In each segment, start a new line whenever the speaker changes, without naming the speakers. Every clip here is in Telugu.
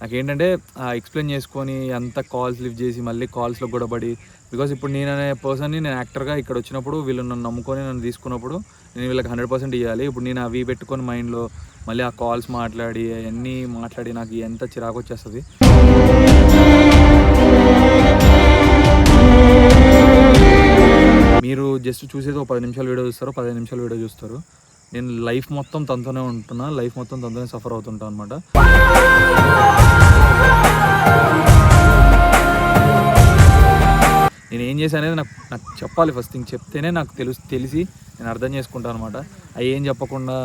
నాకేంటంటే ఎక్స్ప్లెయిన్ చేసుకొని అంత కాల్స్ లిఫ్ట్ చేసి మళ్ళీ కాల్స్లో గొడవపడి, బికాస్ ఇప్పుడు నేను అనే పర్సన్ని నేను యాక్టర్గా ఇక్కడ వచ్చినప్పుడు వీళ్ళు నన్ను నమ్ముకొని నన్ను తీసుకున్నప్పుడు నేను వీళ్ళకి 100% ఇవ్వాలి. ఇప్పుడు నేను అవి పెట్టుకొని మైండ్లో మళ్ళీ ఆ కాల్స్ మాట్లాడి అవన్నీ మాట్లాడి నాకు ఎంత చిరాకు వచ్చేస్తుంది. మీరు జస్ట్ చూసేది ఒక 10 నిమిషాలు వీడియో చూస్తారు, 15 నిమిషాలు వీడియో చూస్తారు. నేను లైఫ్ మొత్తం తనతోనే ఉంటున్నా, లైఫ్ మొత్తం తనతోనే సఫర్ అవుతుంటాను అనమాట. నేను ఏం చేశాను అనేది నాకు చెప్పాలి. ఫస్ట్ థింగ్ చెప్తేనే నాకు తెలిసి నేను అర్థం చేసుకుంటాను అనమాట. అవి ఏం చెప్పకుండా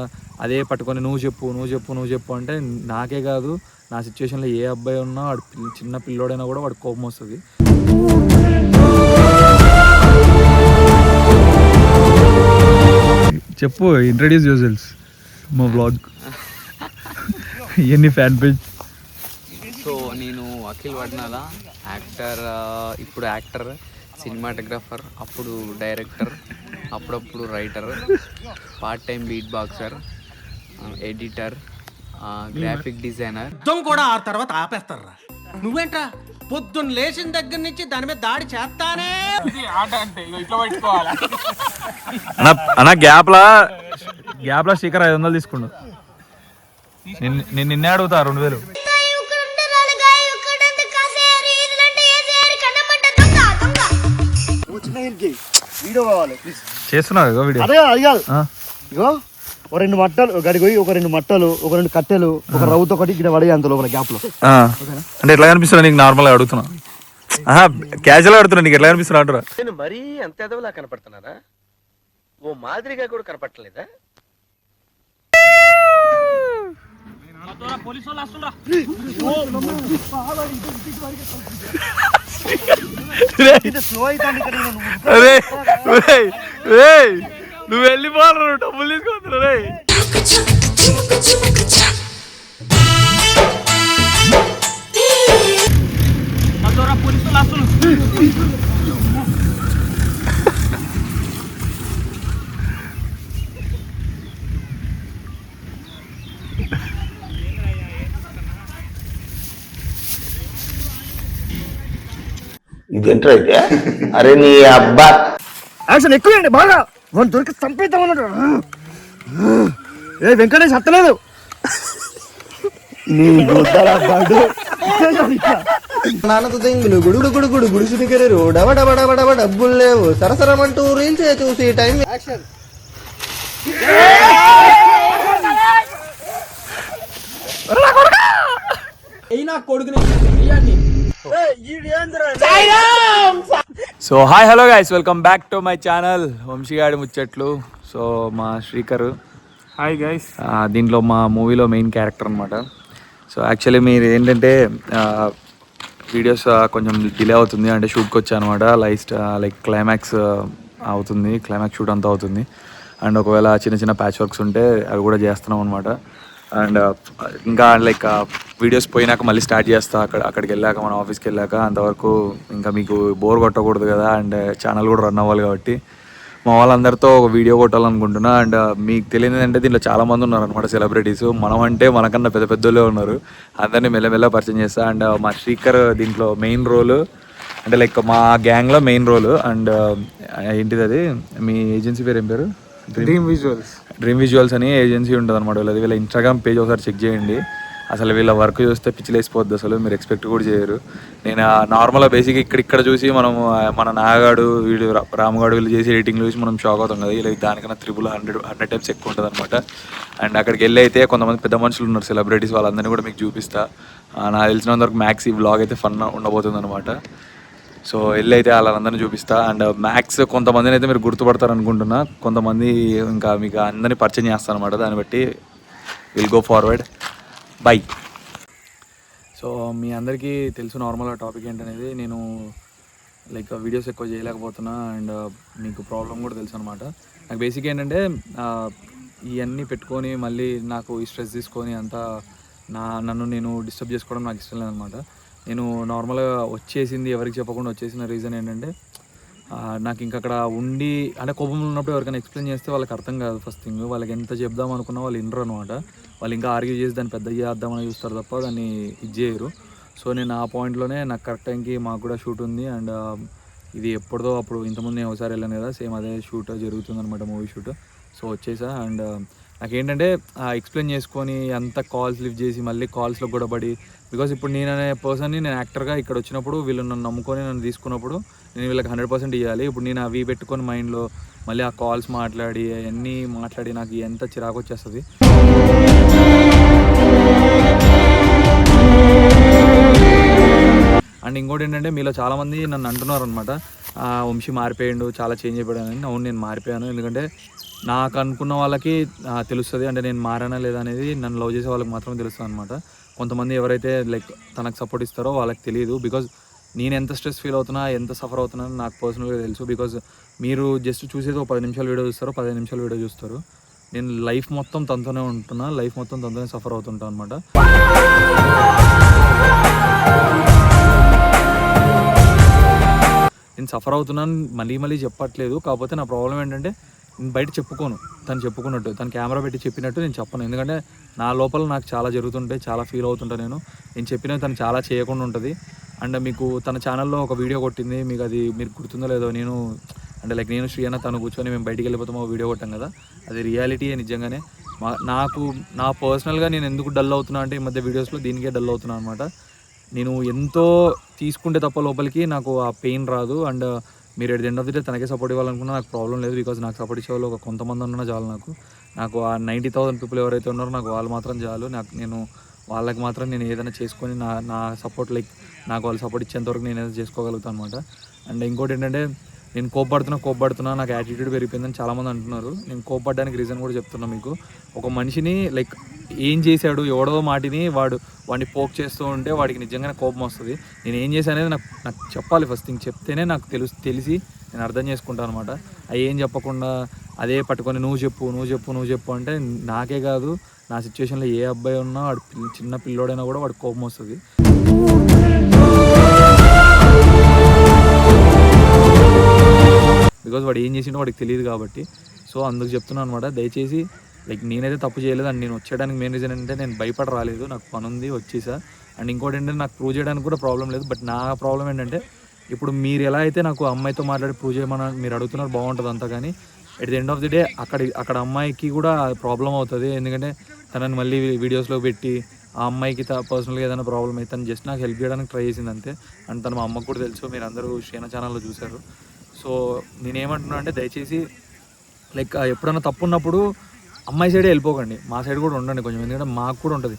అదే పట్టుకొని నువ్వు చెప్పు అంటే నాకే కాదు, నా సిచ్యువేషన్లో ఏ అబ్బాయి ఉన్నా వాడు చిన్న పిల్లోడైనా కూడా వాడు కోపం వస్తుంది. చెప్పు, ఇంట్రడ్యూస్ యువర్సెల్ఫ్ మా బ్లాగ్. ఎన్ని ఫ్యాన్ పేజ్.
సో నేను అఖిల్ వడ్నాల, యాక్టర్, ఇప్పుడు యాక్టర్, సినిమాటోగ్రాఫర్, అప్పుడు డైరెక్టర్, అప్పుడప్పుడు writer, part time beatboxer, editor, graphic designer.
యుద్ధం కూడా ఆ తర్వాత ఆపేస్తారా? నువ్వేంట్రా పొద్దున్న లేచిన దగ్గర నుంచి దాని మీద దాడి చేస్తానే ఆట అంటే ఇట్లా పెట్టుకోవాలి
అన్న. గ్యాప్లా స్టిక్కర్ 500 తీసుకుండు. నేను నిన్నే అడుగుతా 2000. చేస్తున్నావు వీడియో?
అదే అది కాదు, ఇగో ఒక 2 మట్టలు గడికి పోయి, ఒక 2 మట్టలు, ఒక 2 కట్టెలు, ఒక రవ్వుతో ఒకటి ఇక్కడ పడే అంత లోపల గ్యాప్ లో.
అంటే ఎట్లా కనిపిస్తున్నా నీకు? నార్మల్ గా అడుగుతున్నా, క్యాజువల్ గా అడుగుతున్నా. నీకు ఎట్లా కనిపిస్తున్నా అంటారా?
నేను మరీ అంత ఎదవలా కనపడుతున్నారా? ఓ మాదిరిగా కూడా కనపడలేదా?
నువ్వు వెళ్ళిపోవాలి, డబ్బులు తీసుకుంటున్నా.
ఇదేంట్రా అయితే? అరే నీ అబ్బా
యాక్షన్ ఎక్కువేయండి బాగా, వాళ్ళు దొరికి చంపేద్దామన్నాడు. ఏ వెంకటేష్ అత్తలేదు నీ
నాన్నతో తెంగులు గుడుగుడు గుడుగుడు గుడిసి దగ్గర డబడబడబడబ డబ్బులు లేవు సరసరమంటూ రీల్స్ చూసి time. Action.
So hi hello guys, welcome back to my channel వంశీగాడి ముచ్చట్లు. సో మా శ్రీకర్,
హాయ్ గైస్.
దీంట్లో మా మూవీలో మెయిన్ క్యారెక్టర్ అనమాట. సో యాక్చువల్లీ మీరు ఏంటంటే వీడియోస్ కొంచెం డిలే అవుతుంది, అంటే షూట్కి వచ్చాను అనమాట. లైక్ క్లైమాక్స్ అవుతుంది, క్లైమాక్స్ షూట్ అంతా అవుతుంది. అండ్ ఒకవేళ చిన్న చిన్న ప్యాచ్ వర్క్స్ ఉంటే అవి కూడా చేస్తున్నాం అనమాట. అండ్ ఇంకా లైక్ వీడియోస్ పోయినాక మళ్ళీ స్టార్ట్ చేస్తా, అక్కడికి వెళ్ళాక మన ఆఫీస్కి వెళ్ళాక. అంతవరకు ఇంకా మీకు బోర్ కొట్టకూడదు కదా, అండ్ ఛానల్ కూడా రన్ అవ్వాలి కాబట్టి మా వాళ్ళందరితో ఒక వీడియో కొట్టాలనుకుంటున్నా. అండ్ మీకు తెలియదు ఏంటంటే దీంట్లో చాలామంది ఉన్నారు అనమాట సెలబ్రిటీస్. మనం అంటే మనకన్నా పెద్ద పెద్దోళ్ళే ఉన్నారు, అందరినీ మెల్లమెల్ల పరిచయం చేస్తా. అండ్ మా శ్రీకర్ దీంట్లో మెయిన్ రోల్, అంటే లైక్ మా గ్యాంగ్లో మెయిన్ రోల్. అండ్ ఏంటిది అది, మీ ఏజెన్సీ పేరు ఏం పేరు? డ్రీమ్ విజువల్స్ అని ఏజెన్సీ ఉంటుంది అనమాట. వీళ్ళ ఇన్స్టాగ్రామ్ పేజ్ ఒకసారి చెక్ చేయండి. అసలు వీళ్ళ వర్క్ చూస్తే పిచ్చిలేసిపోద్ది, అసలు మీరు ఎక్స్పెక్ట్ కూడా చేయరు. నేను నార్మల్గా బేసిక్గా ఇక్కడ చూసి మనము మన నాగాడు వీడు రాముగాడు వీళ్ళు చేసి ఎడిటింగ్ చూసి మనం షాక్ అవుతాం కదా. ఇలా దానికన్నా 100 టైమ్స్ ఎక్కువ ఉంటుంది అనమాట. అండ్ అక్కడికి వెళ్ళి అయితే కొంతమంది పెద్ద మనుషులు ఉన్నారు సెలబ్రిటీస్, వాళ్ళందరినీ కూడా మీకు చూపిస్తా. నాకు తెలిసినంత వరకు మ్యాక్స్ ఈ వ్లాగ్ అయితే ఫన్ ఉండబోతుంది అనమాట. సో వెళ్ళి అయితే వాళ్ళందరినీ చూపిస్తా. అండ్ మ్యాక్స్ కొంతమందిని అయితే మీరు గుర్తుపడతారు అనుకుంటున్నా, కొంతమంది ఇంకా మీకు అందరినీ పరిచయం చేస్తాను అనమాట. దాన్ని బట్టి will go forward. Bye. So మీ అందరికీ తెలుసు నార్మల్గా టాపిక్ ఏంటనేది. నేను లైక్ వీడియోస్ ఎక్కువ చేయలేకపోతున్నా, అండ్ మీకు ప్రాబ్లం కూడా తెలుసు అనమాట. నాకు బేసిక్ ఏంటంటే ఇవన్నీ పెట్టుకొని మళ్ళీ నాకు ఈ స్ట్రెస్ తీసుకొని అంతా నన్ను నేను డిస్టర్బ్ చేసుకోవడం నాకు ఇష్టం లేదనమాట. నేను నార్మల్గా వచ్చేసింది ఎవరికి చెప్పకుండా వచ్చేసిన రీజన్ ఏంటంటే నాకు ఇంక అక్కడ ఉండి అంటే కోపంలో ఉన్నప్పుడు ఎవరికైనా ఎక్స్ప్లెయిన్ చేస్తే వాళ్ళకి అర్థం కాదు. ఫస్ట్ థింగ్ వాళ్ళకి ఎంత చెప్దాం అనుకున్నా వాళ్ళు వినరు అనమాట. వాళ్ళు ఇంకా ఆర్గ్యూ చేసి దాన్ని పెద్ద చేద్దామని చూస్తారు తప్ప దాన్ని ఇది చేయరు. సో నేను ఆ పాయింట్లోనే నాకు కరెక్ట్ టైంకి మాకు కూడా షూట్ ఉంది. అండ్ ఇది ఎప్పుడుదో అప్పుడు ఇంతకుముందు నేను ఒకసారి వెళ్ళాను కదా, సేమ్ అదే షూట్ జరుగుతుంది అనమాట, మూవీ షూట్. సో వచ్చేసా. అండ్ నాకేంటంటే ఎక్స్ప్లెయిన్ చేసుకొని అంత కాల్స్ లిఫ్ట్ చేసి మళ్ళీ కాల్స్లో గొడవపడి, బికాజ్ ఇప్పుడు నేను అనే పర్సన్ని నేను యాక్టర్గా ఇక్కడ వచ్చినప్పుడు వీళ్ళు నన్ను నమ్ముకొని నన్ను తీసుకున్నప్పుడు నేను వీళ్ళకి 100% ఇవ్వాలి. ఇప్పుడు నేను అవి పెట్టుకొని మైండ్లో మళ్ళీ ఆ కాల్స్ మాట్లాడి అవన్నీ మాట్లాడి నాకు ఎంత చిరాకు వచ్చేస్తుంది. అండ్ ఇంకోటి ఏంటంటే మీలో చాలామంది నన్ను అంటున్నారు అనమాట, వంశీ మారిపోయాడు, చాలా చేంజ్ అయిపోయాడు అని. అవును, నేను మారిపోయాను. ఎందుకంటే నాకు అనుకున్న వాళ్ళకి తెలుస్తుంది అంటే నేను మారానా లేదా అనేది, నన్ను లవ్ చేసే వాళ్ళకి మాత్రమే తెలుస్తుంది అనమాట. కొంతమంది ఎవరైతే లైక్ తనకు సపోర్ట్ ఇస్తారో వాళ్ళకి తెలియదు. బికాజ్ నేను ఎంత స్ట్రెస్ ఫీల్ అవుతున్నా, ఎంత సఫర్ అవుతున్నానో నాకు పర్సనల్గా తెలుసు. బికాజ్ మీరు జస్ట్ చూసేది ఒక 10 నిమిషాలు వీడియో చూస్తారు, 15 నిమిషాలు వీడియో చూస్తారు. నేను లైఫ్ మొత్తం తనతోనే ఉంటున్నా, లైఫ్ మొత్తం తనతోనే సఫర్ అవుతుంటాను అనమాట. నేను సఫర్ అవుతున్నాను మళ్ళీ మళ్ళీ చెప్పట్లేదు. కాకపోతే నా ప్రాబ్లం ఏంటంటే నేను బయట చెప్పుకోను. తను చెప్పుకున్నట్టు, తను కెమెరా పెట్టి చెప్పినట్టు నేను చెప్పను. ఎందుకంటే నా లోపల నాకు చాలా జరుగుతుంటాయి, చాలా ఫీల్ అవుతుంటాను. నేను చెప్పినవి తను చాలా చేయకుండా ఉంటుంది. అండ్ మీకు తన ఛానల్లో ఒక వీడియో కొట్టింది, మీకు అది మీరు గుర్తుందో లేదో, నేను అంటే లైక్ నేను శ్రీ అన్న తను కూర్చొని మేము బయటికి వెళ్ళిపోతామో వీడియో కొట్టాం కదా, అది రియాలిటీ నిజంగానే. నాకు నా పర్సనల్గా నేను ఎందుకు డల్ అవుతున్నా అంటే ఈ మధ్య వీడియోస్లో దీనికే డల్ అవుతున్నాను అనమాట. నేను ఎంతో తీసుకుంటే తప్ప లోపలికి నాకు ఆ పెయిన్ రాదు. అండ్ మీరు at the end of the day తనకే సపోర్ట్ ఇవ్వాలనుకున్నా నాకు ప్రాబ్లం లేదు. బికాజ్ నాకు సపోర్ట్ ఇచ్చే వాళ్ళు ఒక కొంతమంది ఉన్నా చాలు. నాకు ఆ 90,000 పీపుల్ ఎవరైతే ఉన్నారో నాకు వాళ్ళు మాత్రం చాలు. నేను వాళ్ళకి మాత్రం నేను ఏదైనా చేసుకొని నా సపోర్ట్ లైక్ నాకు వాళ్ళు సపోర్ట్ ఇచ్చేంతవరకు నేను ఏదైనా చేసుకోగలుగుతాను అనమాట. అండ్ ఇంకోటి ఏంటంటే నేను కోప్పడుతున్నా నాకు యాటిట్యూడ్ పెరిగిపోయిందని చాలామంది అంటున్నారు. నేను కోప్పడడానికి రీజన్ కూడా చెప్తున్నా మీకు. ఒక మనిషిని లైక్ ఏం చేశాడు, ఎవడో మాటిని వాడిని పోక్ చేస్తూ ఉంటే వాడికి నిజంగానే కోపం వస్తుంది. నేను ఏం చేశాను అనేది నాకు చెప్పాలి. ఫస్ట్ థింగ్ చెప్తేనే నాకు తెలిసి నేను అర్థం చేసుకుంటాను అనమాట. అవి ఏం చెప్పకుండా అదే పట్టుకొని నువ్వు చెప్పు అంటే నాకే కాదు, నా సిచ్యువేషన్లో ఏ అబ్బాయి ఉన్నా వాడు చిన్న పిల్లోడైనా కూడా వాడికి కోపం వస్తుంది. బికాజ్ వాడు ఏం చేసిండో వాడికి తెలియదు కాబట్టి. సో అందుకు చెప్తున్నాను అనమాట. దయచేసి లైక్ నేనైతే తప్పు చేయలేదు. అండ్ నేను వచ్చేయడానికి మెయిన్ రీజన్ ఏంటంటే నేను భయపడి రాలేదు, నాకు పని ఉంది వచ్చేసా. అండ్ ఇంకోటి ఏంటంటే నాకు ప్రూవ్ చేయడానికి కూడా ప్రాబ్లం లేదు. బట్ నా ప్రాబ్లం ఏంటంటే ఇప్పుడు మీరు ఎలా అయితే నాకు అమ్మాయితో మాట్లాడి ప్రూవ్ చేయమని మీరు అడుగుతున్నారు బాగుంటుంది అంతా, కానీ at the end of the day అక్కడ అమ్మాయికి కూడా ప్రాబ్లం అవుతుంది. ఎందుకంటే తనని మళ్ళీ వీడియోస్లో పెట్టి ఆ అమ్మాయికి పర్సనల్గా ఏదైనా ప్రాబ్లం అయితే తను జస్ట్ నాకు హెల్ప్ చేయడానికి ట్రై చేసింది అంతే. అండ్ తను మా అమ్మకు కూడా తెలుసు, మీరు అందరూ శ్రీనా ఛానల్లో చూశారు. సో నేనేమంటున్నా అంటే దయచేసి లైక్ ఎప్పుడైనా తప్పు ఉన్నప్పుడు అమ్మాయి సైడే వెళ్ళిపోకండి, మా సైడ్ కూడా ఉండండి కొంచెం. ఎందుకంటే మాకు కూడా ఉంటుంది.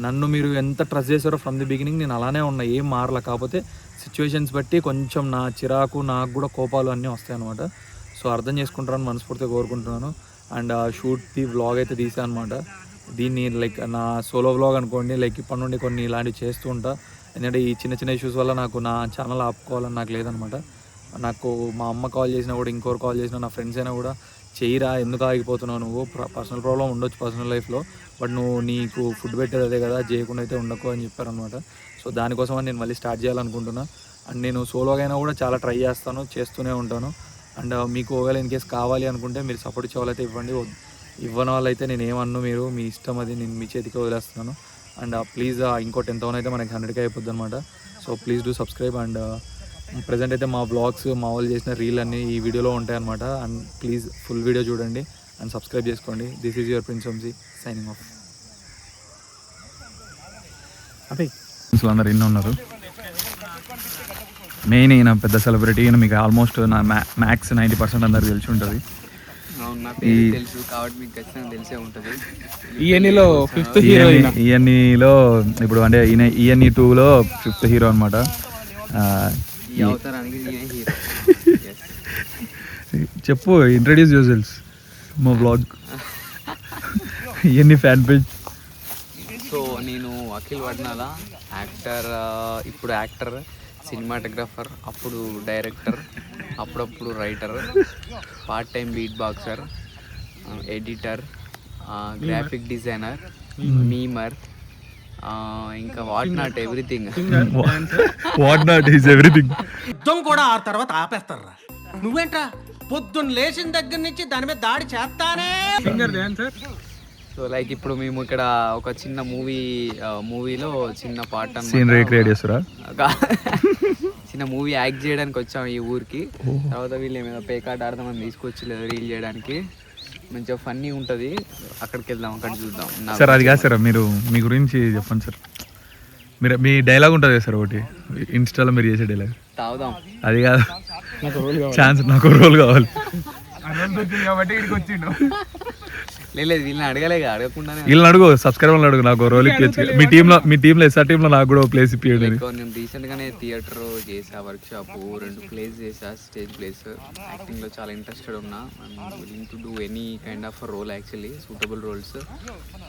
నన్ను మీరు ఎంత ట్రస్ట్ చేశారో ఫ్రమ్ ది బిగినింగ్ నేను అలానే ఉన్నా, ఏం మారలా. కాకపోతే సిచ్యువేషన్స్ బట్టి కొంచెం నా చిరాకు, నాకు కూడా కోపాలు అన్నీ వస్తాయి అనమాట. సో అర్థం చేసుకుంటారని మనస్ఫూర్తిగా కోరుకుంటున్నాను. అండ్ షూట్ది వ్లాగ్ అయితే తీసాను అనమాట. దీన్ని లైక్ నా సోలో వ్లాగ్ అనుకోండి. లైక్ ఇప్పటి నుండి కొన్ని ఇలాంటివి చేస్తూ ఉంటా. ఎందుకంటే ఈ చిన్న చిన్న ఇష్యూస్ వల్ల నాకు నా ఛానల్ ఆపుకోవాలని నాకు లేదనమాట. నాకు మా అమ్మ కాల్ చేసినా కూడా, ఇంకోరు కాల్ చేసినా, నా ఫ్రెండ్స్ అయినా కూడా చెయ్యిరా, ఎందుకు ఆగిపోతున్నావు నువ్వు, పర్సనల్ ప్రాబ్లం ఉండొచ్చు పర్సనల్ లైఫ్లో, బట్ నీకు ఫుడ్ పెట్టేది అదే కదా, చేయకుండా అయితే ఉండకు అని చెప్పారనమాట. సో దానికోసం నేను మళ్ళీ స్టార్ట్ చేయాలనుకుంటున్నా. అండ్ నేను సోలోగా అయినా కూడా చాలా ట్రై చేస్తూనే ఉంటాను. అండ్ మీకు ఒకవేళ ఇన్ కేస్ కావాలి అనుకుంటే మీరు సపోర్ట్ ఇచ్చే వాళ్ళైతే ఇవ్వండి, ఇవ్వని వాళ్ళైతే నేను ఏమన్నా మీరు మీ ఇష్టం, అది నేను మీ చేతికి వదిలేస్తున్నాను. అండ్ ప్లీజ్ ఇంకో 10,000 అయితే మనకి 100K అయిపోద్ది అనమాట. So please do subscribe. And present అయితే మా బ్లాగ్స్, మా వాళ్ళు చేసిన రీల్ అన్నీ ఈ వీడియోలో ఉంటాయి అనమాట. అండ్ ప్లీజ్ ఫుల్ వీడియో చూడండి అండ్ సబ్స్క్రైబ్ చేసుకోండి. This is your prince Vamshi signing off. అదే అందరు ఇన్ని ఉన్నారు. మెయిన్ ఈయన పెద్ద సెలబ్రిటీ, ఈయన మీకు ఆల్మోస్ట్ నా మ్యాక్స్ 90% అందరికి తెలిసి ఉంటుంది.
తెలుసు కాబట్టి మీకు ఖచ్చితంగా తెలిసే ఉంటుంది.
ఈఎన్ఈలో 5th హీరో.
ఈఎన్ఈలో ఇప్పుడు అంటే ఈయన ఈఎన్ఈ 2లో 5th హీరో అనమాట.
ఈ అవతారానికి నేనే హీరో.
చెప్పు, ఇంట్రడ్యూస్ యువర్ సెల్ఫ్ మా blog ENE fan page.
So నేను అఖిల్ వడ్నాల, యాక్టర్, ఇప్పుడు యాక్టర్, సినిమాటోగ్రాఫర్, అప్పుడు డైరెక్టర్, అప్పుడప్పుడు writer, part time beatboxer, editor, graphic designer, memer, ఇంకా what not everything.
What not is everything.
యుద్ధం కూడా ఆ తర్వాత ఆపేస్తారా? నువ్వేంట్రా పొద్దున్న లేచిన దగ్గర నుంచి దాని మీద దాడి చేస్తానే.
సో లైక్ ఇప్పుడు మేము ఇక్కడ ఒక చిన్న మూవీలో చిన్న పార్ట్
సీన్ రీక్రియేట్ చేస్తారా?
చిన్న మూవీ యాక్ట్ చేయడానికి వచ్చాము ఈ ఊరికి. తర్వాత వీళ్ళు ఏమైనా పేకాట ఆడదామని తీసుకొచ్చి రీల్ చేయడానికి. మంచిగా ఫన్నీ ఉంటుంది. అక్కడికి వెళ్దాం, అక్కడ చూద్దాం.
సార్ అది కాదు సార్, మీరు మీ గురించి చెప్పండి సార్. మీరు మీ డైలాగ్ ఉంటుంది కదా సార్ ఒకటి ఇన్స్టాలో మీరు చేసే డైలాగ్.
తాగుదాం.
అది కాదు, ఛాన్స్ నాకు రోల్ కావాలి.
లేదు వీళ్ళని అడగలేగా, అడగకుండానే
వీళ్ళని అడుగు, సబ్స్క్రైబర్లు అడుగు, నాకు రోల్ ఇప్పించు. మీ టీంలో ఎస్ఆర్ టీంలో నాకు కూడా ప్లేస్ ఇప్పించండి.
నేను రీసెంట్గానే థియేటర్ చేసా, వర్క్ షాప్ 2 ప్లేస్ చేసా, స్టేజ్ ప్లేస్. యాక్టింగ్లో చాలా ఇంట్రెస్టెడ్ ఉన్నా. I'm willing to do any kind of role, actually suitable roles.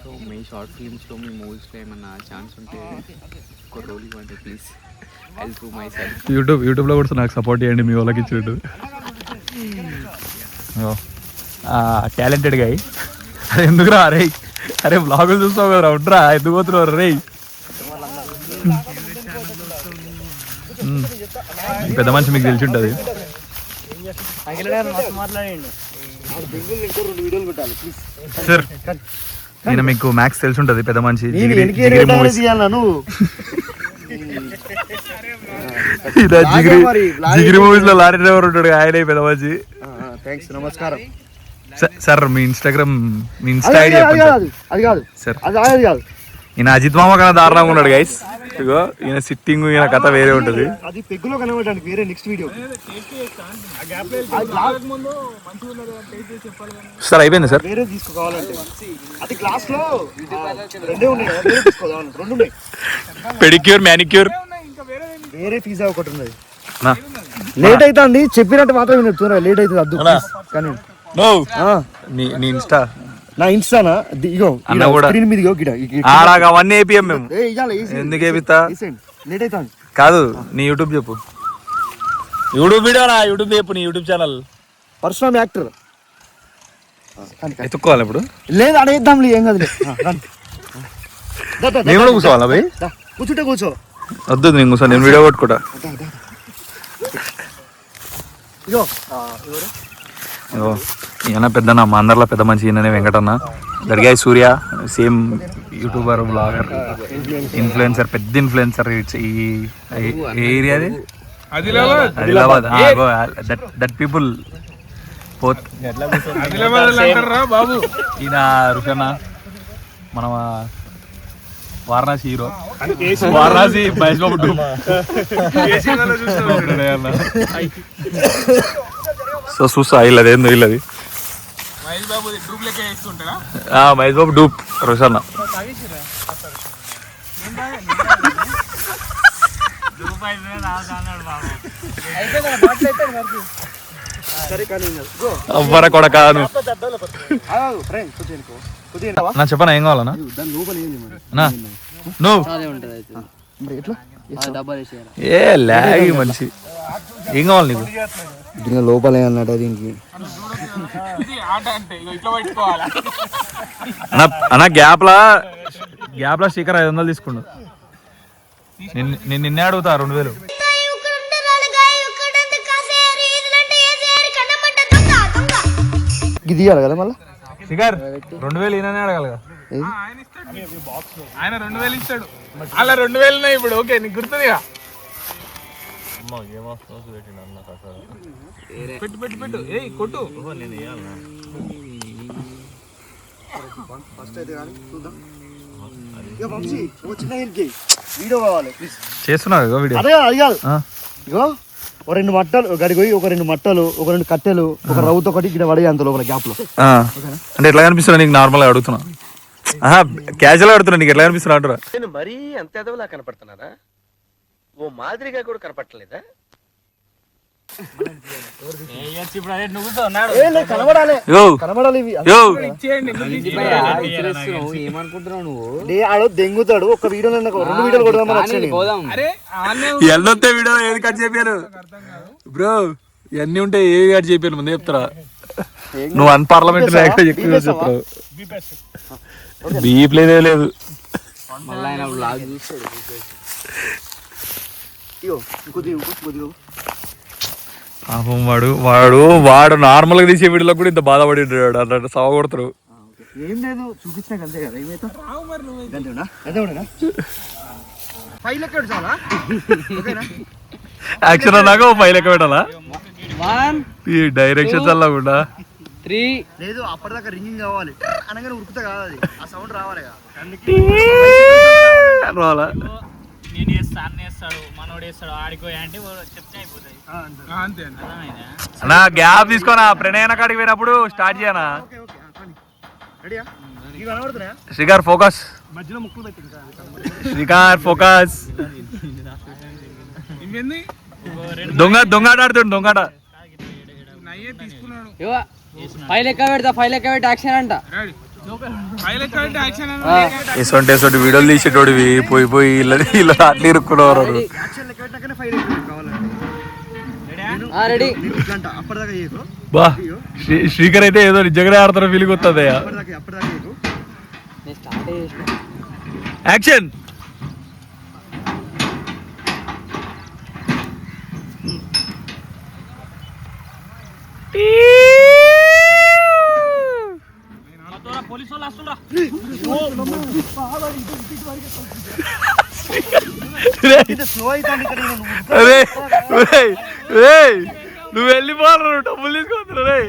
So మీ షార్ట్ ఫిల్మ్స్లో, మీ మూవీస్లో ఏమన్నా ఛాన్స్ ఉంటే ఒక రోల్ ఇవ్వండి please. I will prove myself.
యూట్యూబ్లో కూడా నాకు సపోర్ట్ చేయండి, మీ వాళ్ళకి ఇచ్చినట్టు. టాలెంటెడ్ గా అరే ఎందుకురా, అరే అరే బ్లాగులు చూస్తావు కదా, ఉండరా ఎందుకు పోతున్నావు రే. పెద్ద మనిషి మీకు తెలిసి ఉంటుంది. సార్ నేను మీకు మ్యాథ్స్ తెలిసి ఉంటుంది, పెద్ద మనిషి జిగిరి మూవీస్ లో లారీ డ్రైవర్ ఉంటాడు ఆయన, పెద్ద మనిషి.
నమస్కారం
సార్ మీ ఇన్స్టాగ్రామ్, మీ ఇన్స్టా ఐడి
అది కాదు
సార్.
అది కాదు,
ఈయన అజిత్ మామ కన్నా దారుణంగా ఉన్నాడు గైస్. ఇగో ఈయన సిట్టింగ్, ఈయన కథ వేరే ఉంటుంది.
అది పెగ్గులో కనబడడానికి వేరే నెక్స్ట్ వీడియో.
సార్ అయిపోయింది సార్.
వేరే తీసుకోవాలంటే అది గ్లాస్ లో 2 ఉన్నాయి, వేరే తీసుకోవాలి. 2 ఉన్నాయి,
పెడిక్యూర్, మ్యానిక్యూర్.
వేరే పిజ్జా ఒకటి ఉన్నది. లేట్ అవుతుంది చెప్పినట్టు మాత్రం వినొచ్చు. లేట్ అవుతుంది అద్దు కానీ
నీ ఇన్స్టా,
నా ఇన్స్టానా ఇగో
అన్న కూడా
స్క్రీన్ మీద
ఆడాగా 1 APM మేము ఎందుకు వేపిస్తా.
లేట్ అవుతుంది
కాదు, నీ యూట్యూబ్ చెప్పు. యూట్యూబ్ వీడియో నా యూట్యూబ్ చెప్పు, నీ యూట్యూబ్ ఛానల్.
పరశురామ్ యాక్టర్
ఎత్తుక్కోవాలి ఇప్పుడు.
లేదు అడేద్దాం, ఏం కాదు.
నేను కూడా కూర్చోవాలా భయ్?
కూర్చుంటే కూర్చో.
వద్దు నేను కూర్చో, నేను వీడియో కొట్టుకుంటా.
ఇగో
ఈయన పెద్దన్న, మా అందరిలో పెద్ద మంచి ఈయననే వెంకటన్న. గడిగాయ Surya, same youtuber, blogger, influencer, పెద్ద ఇన్ఫ్లుయెన్సర్. ఈ ఏరియాది ఆదిలాబాద్. దట్ పీపుల్ పోత్. ఈయన రుషన్న, మన Varanasi hero, Varanasi Mahesh Babu dupe. So చూస్తా ఇల్లదేందో ఇల్లది మహేష్ బాబు డూప్ రోషన్న. అవ్వర కొడక నా చెప్పనా ఏం కావాలన్నా? నువ్వు ఏ లాగి మనిషి, ఏం కావాలి నీకు?
దీని లోపలే అన్నట్టు దీనికి
అన్న గ్యాప్లా స్టిక్కర్ 500 తీసుకుండు. నేను నిన్నే అడుగుతా 2000.
ఇది ఇవ్వాలి కదా మళ్ళీ
స్టిక్కర్ 2000 ఈయననే అడగాలి కదా.
ఆయన 2000 ఇస్తాడు, అలా 2000 ఉన్నాయి ఇప్పుడు. ఓకే నీకు గుర్తుందిగా, పెట్టు పెట్టు పెట్టు, ఏ కొట్టు.
వీడియో కావాలి
చేస్తున్నా వీడియో.
అదే అది కాదు, ఇగో 2 మట్టలు గడికి పోయి 2 మట్టలు, 2 కట్టెలు, ఒక రవ్వుతో ఒకటి ఇక్కడ పడే అంత లోపల గ్యాప్ లో.
అంటే ఎట్లా కనిపిస్తున్నా నీకు? నార్మల్ గా అడుగుతున్నా, క్యాజువల్ గా అడుగుతున్నా. నీకు ఎట్లా కనిపిస్తున్నా అంటారా?
నేను మరీ అంత ఎదవలా కనపడుతున్నారా? ఓ మాదిరిగా కూడా కనపడలేదా?
ఏమనుకుంటున్నావు నువ్వు?
దెంగుతాడు ఒక వీడియో, 2 వీడియోలు
ఎల్లొత్తే వీడియో ఏది కట్ చెప్పారు బ్రో? ఇవన్నీ ఉంటే ఏవి కట్ చెప్పాను ముందే చెప్తారా? నువ్వు అన్పార్లమెంటరీ యాక్టర్ ఎక్కువ చెప్తావు. బీప్ లేదే లేదు.
మళ్ళీ ఆయన బ్లాగ్ చూస్తాడు.
పాపం వాడు నార్మల్గా తీసే వీడియోలో కూడా ఇంత బాధపడి అన్నట్టు సవ కొడతారు.
ఏం లేదు చూపించినాక అంతే కదా, ఏమైతే అంతేనా 5 లెక్క చాలా
యాక్షన్ అన్నాక 5 లెక్క పెట్టాలా ఈ డైరెక్షన్స్ అలా కూడా
3
లేదు అప్పటిదాకా రింగింగ్ కావాలి అనగానే ఉరుకుతా కావాలి, ఆ సౌండ్ రావాలి
రావాలా.
నేను చేస్తా, అన్న వేస్తాడు, మనోడు వేస్తాడు, ఆడికో అంటే చెప్తే అయిపోతుంది.
అంతే
అన్నా గ్యాప్ తీసుకొని ప్రణయన కాడికి పోయినప్పుడు స్టార్ట్ చేయనా.
రెడీయా ఇవి కనబడుతున్నాయా?
శ్రీకార్ ఫోకస్,
మధ్యలో ముక్కులు పెట్టింది
శ్రీకార్ ఫోకస్.
ఇవన్నీ
దొంగట ఆడుతుండు దొంగట.
నయ్యే తీసుకున్నాడు.
5 లెక్క పెడతా, 5 లెక్క పెట్టి యాక్షన్ అంట.
రెడీ యాక్షన్
ఎసొంటి వీడియోలు తీసేటోడివి పోయి ఇలా అట్లా ఇరుక్కున్నారు.
యాక్షన్ లెక్క పెట్టినాకనే 5 లెక్క కావాలంటే
రెడీ.
అప్పటిదాకా చేయకు,
బా శ్రీకర్ అయితే ఏదో నిజంగానే ఆడుతున్న ఫీలింగ్ వస్తుంది.
అప్పటిదాకా చేయకు.
నేను స్టార్ట్ చేసిన.
యాక్షన్.
పోలీసు వాళ్ళు వస్తుండ్రా.
అరే నువ్వు వెళ్ళిపోరు, డబ్బులు తీసుకోవద్దు రే.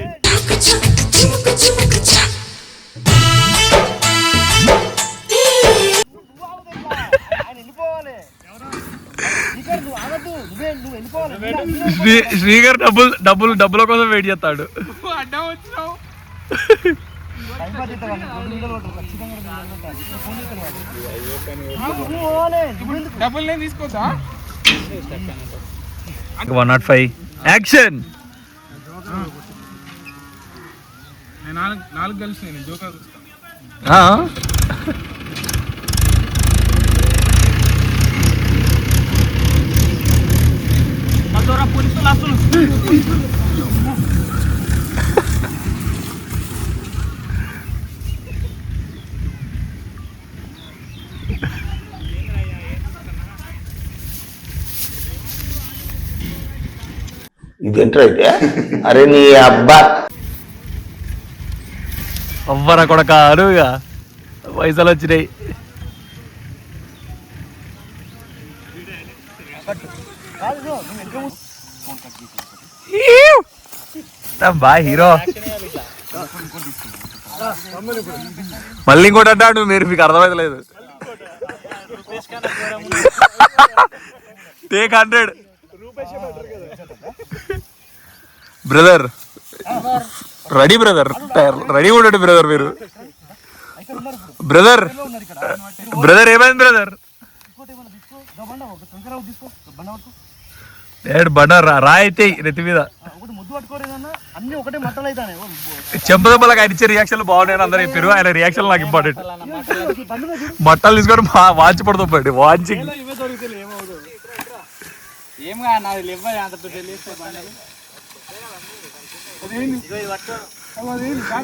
శ్రీకర్ డబ్బుల కోసం వెయిట్ చేస్తాడు.
అడ్డం వచ్చినావు. డబ్బులు నేను తీసుకోవద్దా?
105 యాక్షన్.
నాలుగు కలిసి నేను జోకా చూస్తాను.
పోలీసు వాళ్ళు వస్తుండ్రు.
ఇదేంట్రా అయితే? అరే నీ అబ్బా
అవ్వరా కొడక అరువుగా పైసలు వచ్చినాయి. బా హీరో మళ్ళీ ఇంకోటి అంటాడు, మీకు అర్థమైతలేదు. Take 100 brother. Ready brother, ready ఉండండి బ్రదర్. మీరు బ్రదర్ ఏమైంది బ్రదర్? బండ రాయితే నెత్తి మీద చెంపదెబ్బలకు ఆయన ఇచ్చే రియాక్షన్లు బాగున్నాయని అందరూ చెప్పారు. ఆయన రియాక్షన్ నాకు ఇంపార్టెంట్. బట్టలు తీసుకొని వాంచి పడుతుంది వాంచి.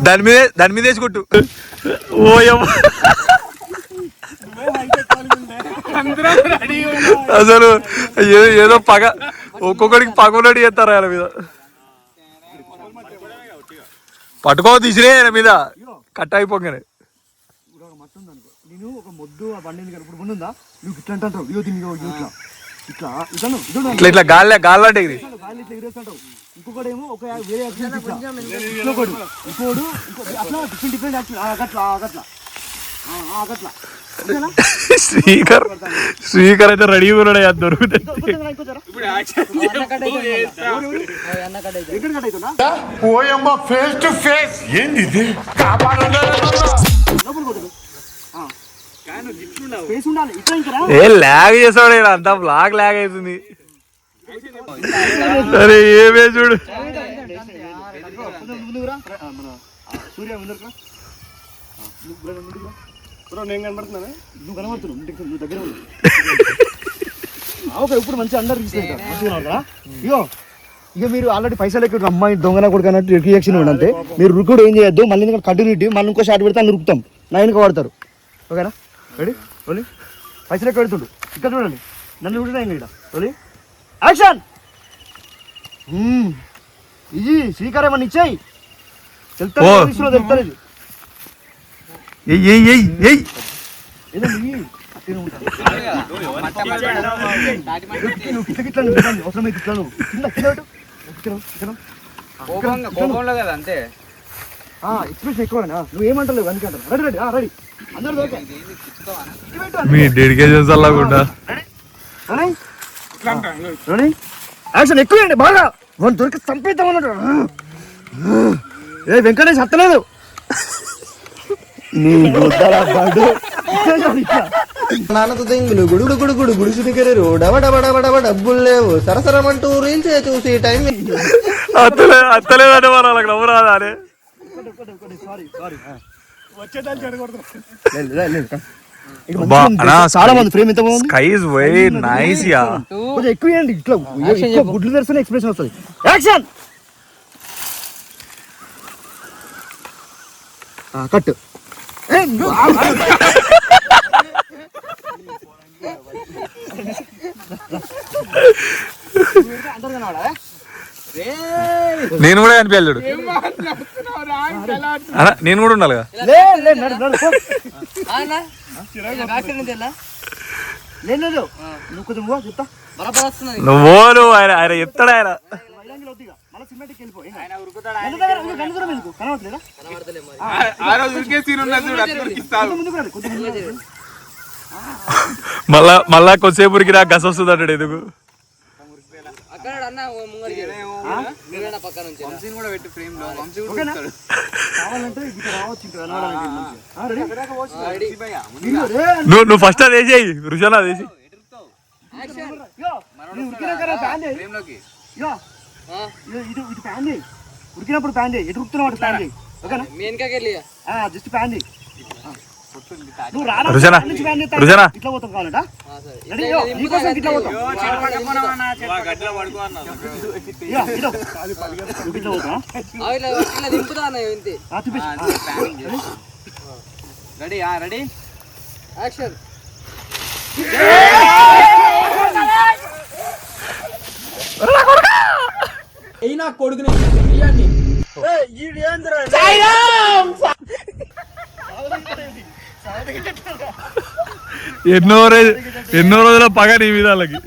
దాని మీద వేసుకుంటు. అసలు ఏదో పగ, ఒక్కొక్కడికి పగనడి చేస్తారు ఆయన మీద. పట్టుకో తీసిరే ఆయన మీద కట్ అయిపోగానే.
నేను ఒక మొద్దు బండి ఇప్పుడు ఉందా, నువ్వు ఇట్లా అంటావు, ఇట్లా ఇట్లా
ఇట్లా గాలి అంటే
ఇంకొకటి ఏమో ఒక వేరే ఇంకోడు అట్లా డిఫరెంట్ అట్లా
శ్రీకర్ అయితే రెడీ ఉన్నాడు. అది దొరుకుతుంది.
ఫేస్ టు ఫేస్ ఏంది
ఏ లాగ్ చేసాడు అంతా బ్లాగ్ లాగ్ అవుతుంది. అరే ఏమే చూడు.
నేను కనబడుతున్నా, నువ్వు కనబడుతున్నావు, నువ్వు దగ్గర ఓకే. ఇప్పుడు మంచిగా అందరు తీసుకుంటారు. ఇక మీరు ఆల్రెడీ పైసలు ఎక్కువ అమ్మాయి దొంగన కూడా అన్నట్టు రియాక్షన్ ఇవ్వండి అంతే. మీరు రుక్కుడు ఏం చేయొద్దు. మళ్ళీ కంటిన్యూటీ మళ్ళీ ఇంకో షాట్ పెడితే అన్ని రుకుతాం, నా వెనుక వాడతారు. ఓకేనా? రెడీ ఓన్లీ పైసలు ఎక్కువ పెడుతుండు. ఇక్కడ చూడండి, నన్ను చూడండి ఇక్కడ ఓన్లీ యాక్షన్. ఇది శ్రీకారం ఏమన్నా ఇచ్చాయి
ఓ.
తెలుస్తుంది ఇది
ఎయ్ ఎయ్ ఎయ్ ఎయ్
ఏదో ఇయ్యి. అట్లనే ఉంటాను. నువ్వు కిట్ల కిట్ల నువ్వు ఇవ్వండి. అవసరమైతే ఇట్లా నువ్వు కింద కింద పెట్టు.
కోపంలో కదా అంతే.
ఎక్స్ప్రెషన్ ఎక్కువ నువ్వు ఏమంటలేవు అందుకే అంటారు. రెడీ రెడీ రెడీ అందరూ ఓకే
మీ డెడికేషన్ చల్లకుండా
రెడీ యాక్షన్ ఎక్కువ బాగా వాళ్ళు దొరికి చంపేద్దాం అన్నట్టు. ఏ వెంకటేష్ అత్తలేదు నీ గుడ్డల బడు.
నాన్నతో దెంగులు గుడుగుడు గుడుగుడు గుడిసి దగ్గర డబడబడబడబ డబ్బులు లేవు సరసరమంటూ రీల్స్ చూసి టైం
అత్తలేదంటే వాళ్ళకి నవ్వు రాదా అరే
చాలా మంది ఫ్రేమ్ ఎంత బాగుంది.
Sky is very nice yeah.
కొంచెం ఎక్కువ ఇవ్వండి. ఇట్లా ఎక్కువ గుడ్లు తెరిస్తేనే ఎక్స్ప్రెషన్ వస్తుంది. Action cut.
నేను కూడా కనిపించాలి చూడు. అలా నేను కూడా ఉండాలి కదా.
లేదు నువ్వు కొంచెం చెప్తా
నువ్వు ఆయన చెప్తాడు ఆయన. మళ్ళా కొద్దిసేపు ఉరికి నాకు గస వస్తుంది అంటాడు. ఎందుకు నువ్వు ఫస్ట్ అది వేసేయి రుషానా అది వేసి.
ఉరికినప్పుడు ప్యాన్ చేయి. ఎటు ఉరుకుతున్నావు ప్యాన్ చేయి. ఓకేనా జస్ట్ ప్యాన్ చేయి. నువ్వు రానా
రుజానా రుజానా
ఇట్లా పోతాం కావాలంట. నీకోసం ఇట్లా పోతాం. ఇట్లా పోతాం.
Ready ready action.
అయినా కొడుకునే
ఎన్నో రోజుల పగ నీ మీద వాళ్ళకి.